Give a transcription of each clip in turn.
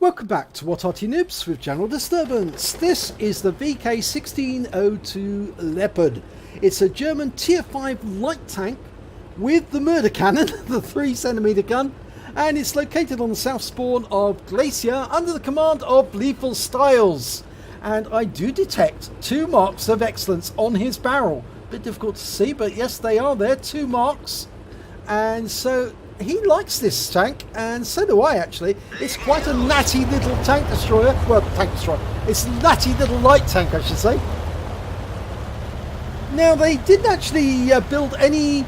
Welcome back to What Arty Noobs with General Disturbance. This is the VK 16.02 Leopard. It's a German Tier 5 light tank with the murder cannon, the 3cm gun, and it's located on the south spawn of Glacier under the command of Leethalstylesz. And I do detect 2 marks of excellence on his barrel. Bit difficult to see, but yes, they are there, 2 marks. And so he likes this tank, and so do I actually. It's quite a natty little tank destroyer. Well, tank destroyer. It's a natty little light tank, I should say. Now, they didn't actually build any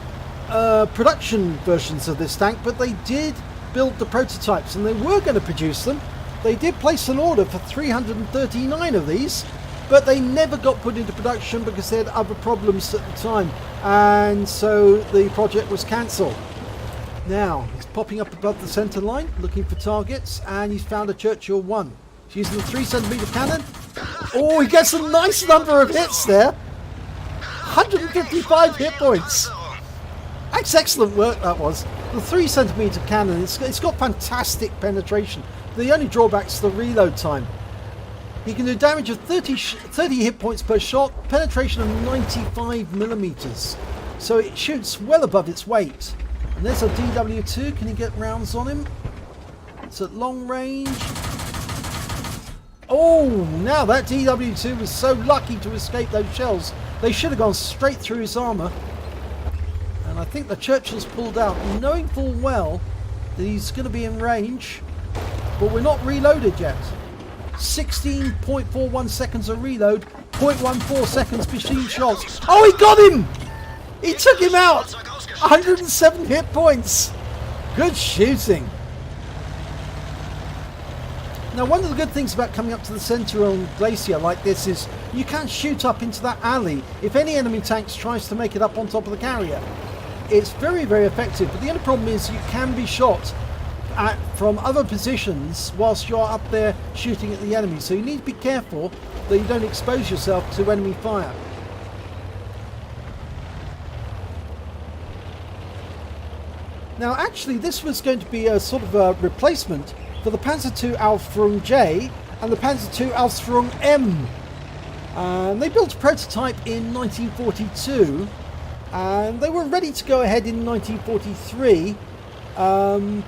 production versions of this tank, but they did build the prototypes, and they were going to produce them. They did place an order for 339 of these, but they never got put into production because they had other problems at the time, and so the project was cancelled. Now, he's popping up above the centre line, looking for targets, and he's found a Churchill 1. He's using the 3cm cannon. Oh, he gets a nice number of hits there. 155 hit points. That's excellent work, that was. The 3cm cannon, it's got fantastic penetration. The only drawback is the reload time. He can do damage of 30 hit points per shot, penetration of 95mm. So it shoots well above its weight. And there's a DW2. Can he get rounds on him? It's at long range. Oh, now that DW2 was so lucky to escape those shells. They should have gone straight through his armour. And I think the Churchill's pulled out, knowing full well that he's going to be in range. But we're not reloaded yet. 16.41 seconds of reload, 0.14 seconds machine shots. Oh, he got him! He took him out! 107 hit points. Good shooting. Now, one of the good things about coming up to the centre on Glacier like this is you can shoot up into that alley if any enemy tanks tries to make it up on top of the carrier. It's very, very effective, but the only problem is you can be shot from other positions whilst you're up there shooting at the enemy, so you need to be careful that you don't expose yourself to enemy fire. Now, actually, this was going to be a sort of a replacement for the Panzer II Ausführung J and the Panzer II Ausführung M. They built a prototype in 1942, and they were ready to go ahead in 1943,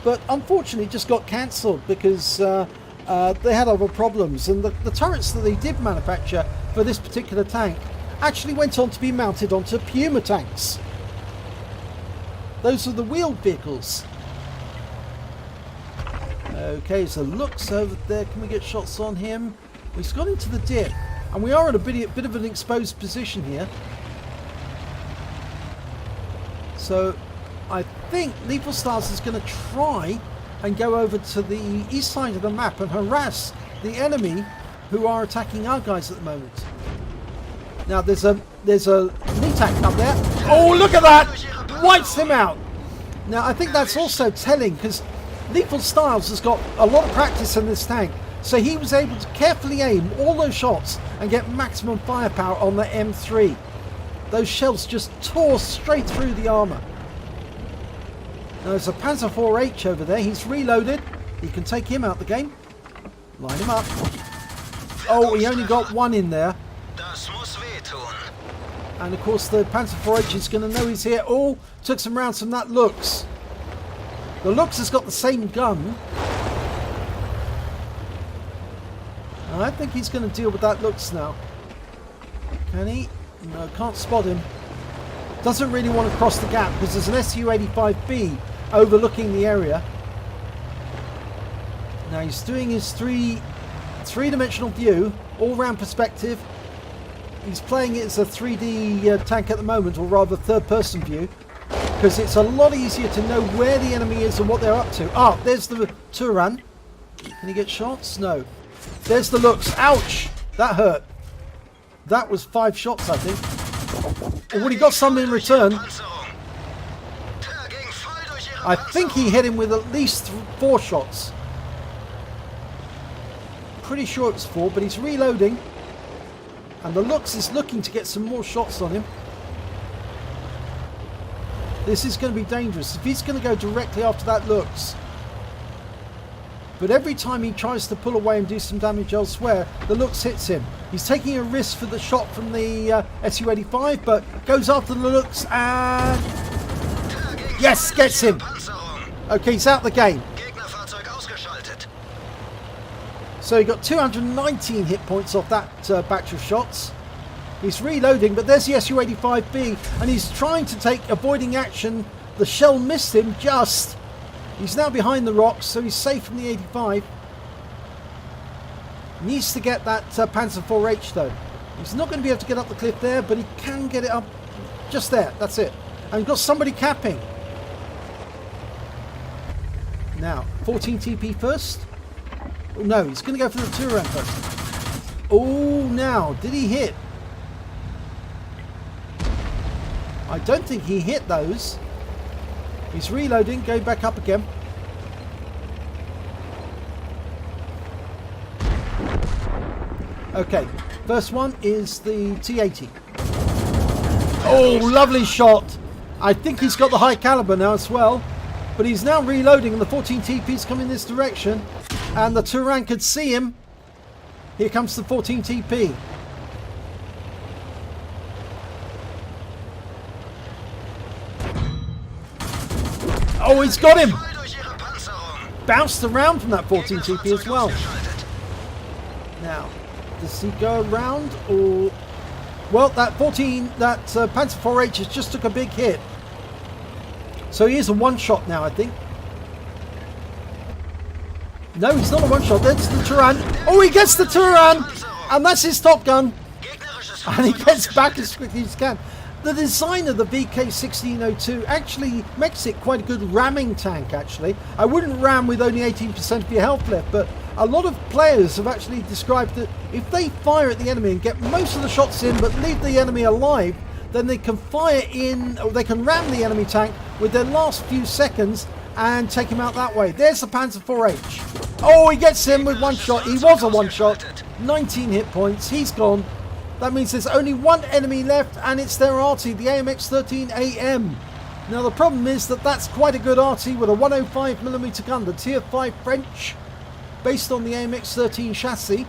but unfortunately it just got cancelled because they had other problems. And the turrets that they did manufacture for this particular tank actually went on to be mounted onto Puma tanks. Those are the wheeled vehicles. Okay, so looks over there. Can we get shots on him? He's gone into the dip, and we are in a bit of an exposed position here. So I think Leethalstylesz is going to try and go over to the east side of the map and harass the enemy who are attacking our guys at the moment. Now there's a NETAC up there. Oh, look at that! Wipes him out. Now I think that's also telling because Leethalstylesz has got a lot of practice in this tank, so he was able to carefully aim all those shots and get maximum firepower on the M3. Those shells just tore straight through the armour. Now there's a Panzer IV-H over there. He's reloaded. You can take him out the game. Line him up. Oh, he only got one in there. And of course the Panzer IV-H is going to know he's here. Oh, took some rounds from that Lux. The Lux has got the same gun. I think he's going to deal with that Lux now. Can he? No, can't spot him. Doesn't really want to cross the gap because there's an Su-85B overlooking the area. Now he's doing his three-dimensional view, all-round perspective. He's playing it as a 3D tank at the moment, or rather third-person view, because it's a lot easier to know where the enemy is and what they're up to. Ah, there's the Turan. Can he get shots? No. There's the Lux. Ouch! That hurt. That was 5 shots, I think. Oh, well, he got some in return. I think he hit him with at least 4 shots. Pretty sure it's 4, but he's reloading. And the Lux is looking to get some more shots on him. This is going to be dangerous. If he's going to go directly after that Lux, but every time he tries to pull away and do some damage elsewhere, the Lux hits him. He's taking a risk for the shot from the Su-85, but goes after the Lux and... yes, gets him. Okay, he's out the game. So he got 219 hit points off that batch of shots. He's reloading, but there's the Su-85B, and he's trying to avoiding action. The shell missed him just. He's now behind the rocks, so he's safe from the 85. Needs to get that Panzer IV-H though. He's not going to be able to get up the cliff there, but he can get it up just there. That's it. And got somebody capping. Now, 14 TP first. Oh, no, he's going to go for the Turan first. Oh, now, did he hit? I don't think he hit those. He's reloading, going back up again. Okay, first one is the T-80. Oh, lovely shot. I think he's got the high caliber now as well. But he's now reloading and the 14 TP's coming this direction. And the Turan could see him. Here comes the 14 TP. Oh, he's got him! Bounced around from that 14 TP as well. Now, does he go around or... well, that Panzer IV-H has just took a big hit. So he is a one-shot now, I think. No, he's not a one-shot. That's the Turan. Oh, he gets the Turan! And that's his Top Gun. And he gets back as quickly as he can. The design of the VK1602 actually makes it quite a good ramming tank, actually. I wouldn't ram with only 18% of your health left, but a lot of players have actually described that if they fire at the enemy and get most of the shots in but leave the enemy alive, then they can fire in, or they can ram the enemy tank with their last few seconds and take him out that way. There's the Panzer IV-H. Oh, he gets him with one shot. He was a one shot. 19 hit points. He's gone. That means there's only one enemy left, and it's their Arty, the AMX-13AM. Now the problem is that that's quite a good Arty with a 105mm gun, the Tier 5 French, based on the AMX-13 chassis.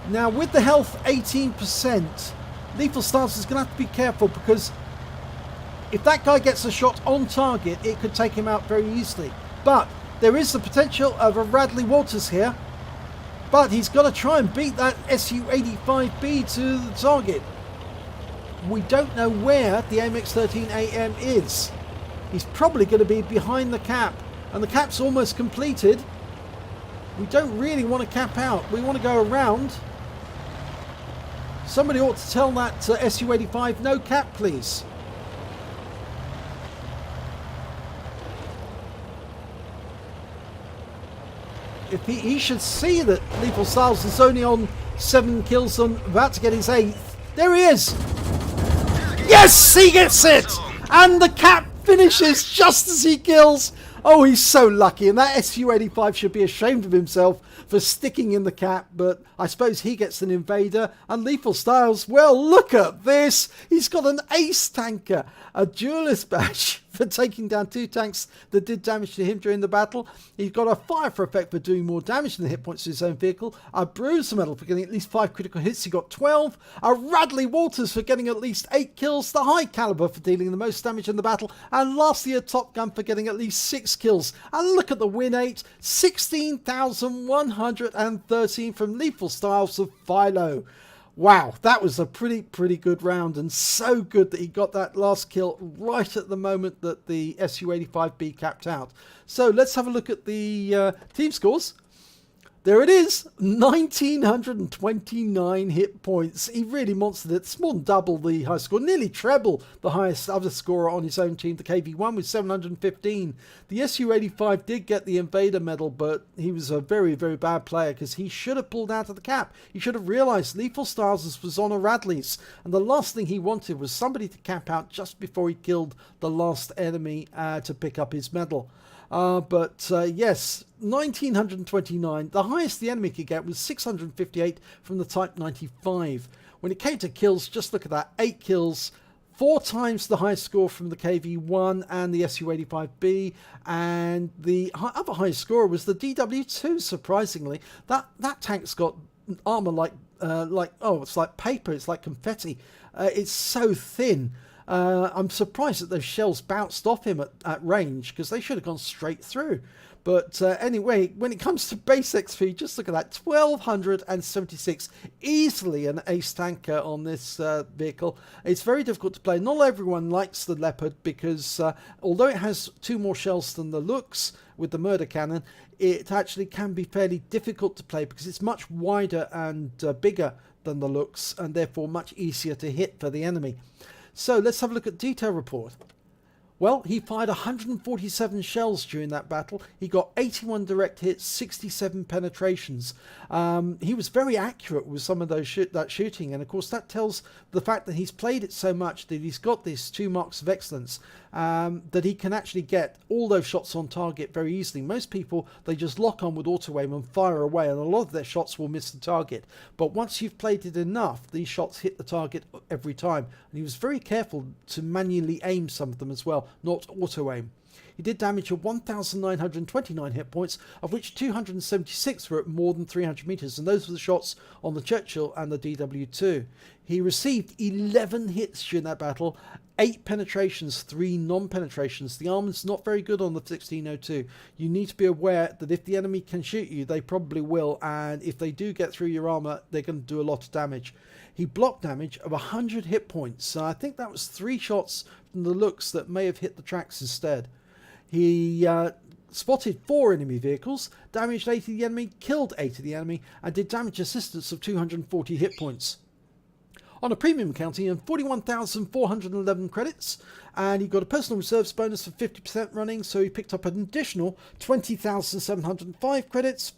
Now with the health 18%, Leethalstylesz is going to have to be careful, because if that guy gets a shot on target, it could take him out very easily. But there is the potential of a Radley Walters here. But he's got to try and beat that Su-85B to the target. We don't know where the AMX-13AM is. He's probably going to be behind the cap. And the cap's almost completed. We don't really want to cap out. We want to go around. Somebody ought to tell that Su-85, no cap, please. If he should see that Leethalstylesz is only on 7 kills and about to get his 8th. There he is! Yes! He gets it! And the cap finishes just as he kills. Oh, he's so lucky. And that Su-85 should be ashamed of himself for sticking in the cap. But I suppose he gets an invader. And Leethalstylesz, well, look at this. He's got an ace tanker. A duelist badge for taking down 2 tanks that did damage to him during the battle. He's got a fire for effect for doing more damage than the hit points to his own vehicle. A bruiser medal for getting at least 5 critical hits. He got 12. A Radley Walters for getting at least 8 kills. The high caliber for dealing the most damage in the battle. And lastly, a Top Gun for getting at least 6 kills. And look at the win rate. 16,113 from Leethalstylesz of Philo. Wow, that was a pretty good round, and so good that he got that last kill right at the moment that the Su-85B capped out. So let's have a look at the team scores. There it is, 1,929 hit points. He really monstered it. It's more than double the high score, nearly treble the highest other scorer on his own team, the KV-1, with 715. The Su-85 did get the Invader medal, but he was a very bad player, because he should have pulled out of the cap. He should have realised Leethalstylesz was on a Radley's, and the last thing he wanted was somebody to cap out just before he killed the last enemy to pick up his medal. Yes, 1,929. The highest the enemy could get was 658 from the Type 95. When it came to kills, just look at that. 8 kills, 4 times the highest score from the KV-1 and the Su-85B, and the other highest score was the DW2. Surprisingly, that tank's got armor like it's like paper, it's like confetti. It's so thin. I'm surprised that those shells bounced off him at range, because they should have gone straight through. But anyway, when it comes to base XP, just look at that, 1276, easily an ace tanker on this vehicle. It's very difficult to play. Not everyone likes the Leopard, because although it has 2 more shells than the Lux with the murder cannon, it actually can be fairly difficult to play, because it's much wider and bigger than the Lux, and therefore much easier to hit for the enemy. So let's have a look at detail report. Well, he fired 147 shells during that battle. He got 81 direct hits, 67 penetrations. He was very accurate with some of those that shooting, and of course that tells the fact that he's played it so much that he's got these 2 marks of excellence, that he can actually get all those shots on target very easily. Most people, they just lock on with auto aim and fire away, and a lot of their shots will miss the target. But once you've played it enough, these shots hit the target every time. And he was very careful to manually aim some of them as well, not auto aim. He did damage of 1,929 hit points, of which 276 were at more than 300 meters, and those were the shots on the Churchill and the DW2. He received 11 hits during that battle, 8 penetrations, 3 non-penetrations. The armor's not very good on the 1602. You need to be aware that if the enemy can shoot you, they probably will, and if they do get through your armor, they're going to do a lot of damage. He blocked damage of 100 hit points, so I think that was 3 shots from the Lux that may have hit the tracks instead. He spotted 4 enemy vehicles, damaged 8 of the enemy, killed 8 of the enemy, and did damage assistance of 240 hit points. On a premium account, he earned 41,411 credits, and he got a personal reserves bonus for 50% running, so he picked up an additional 20,705 credits.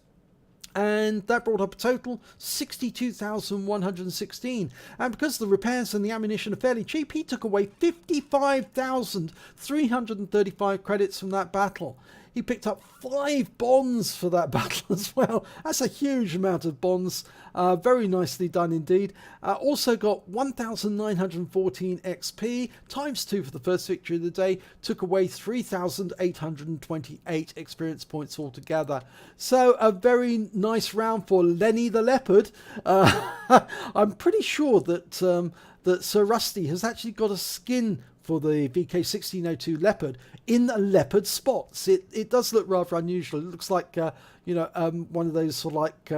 And that brought up a total 62,116. And because the repairs and the ammunition are fairly cheap, he took away 55,335 credits from that battle. He picked up 5 bonds for that battle as well. That's a huge amount of bonds. Very nicely done indeed. Also got 1,914 XP, times 2 for the first victory of the day. Took away 3,828 experience points altogether. So a very nice round for Lenny the Leopard. I'm pretty sure that that Sir Rusty has actually got a skin for the VK1602 Leopard in the leopard spots. It does look rather unusual. It looks like one of those sort of like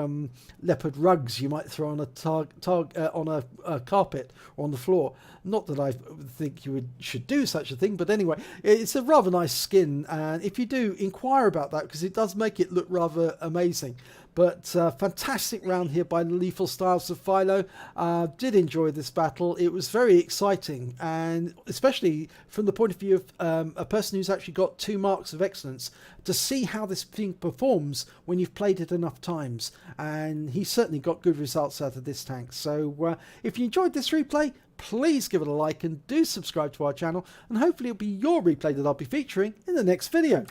leopard rugs you might throw on a on a carpet or on the floor. Not that I think you should do such a thing, but anyway, it's a rather nice skin, and if you do, inquire about that, because it does make it look rather amazing. But fantastic round here by Leethalstylesz of Philo. Did enjoy this battle. It was very exciting, and especially from the point of view of a person who's actually got 2 marks of excellence, to see how this thing performs when you've played it enough times. And he certainly got good results out of this tank. So if you enjoyed this replay, please give it a like and do subscribe to our channel, and hopefully it'll be your replay that I'll be featuring in the next video.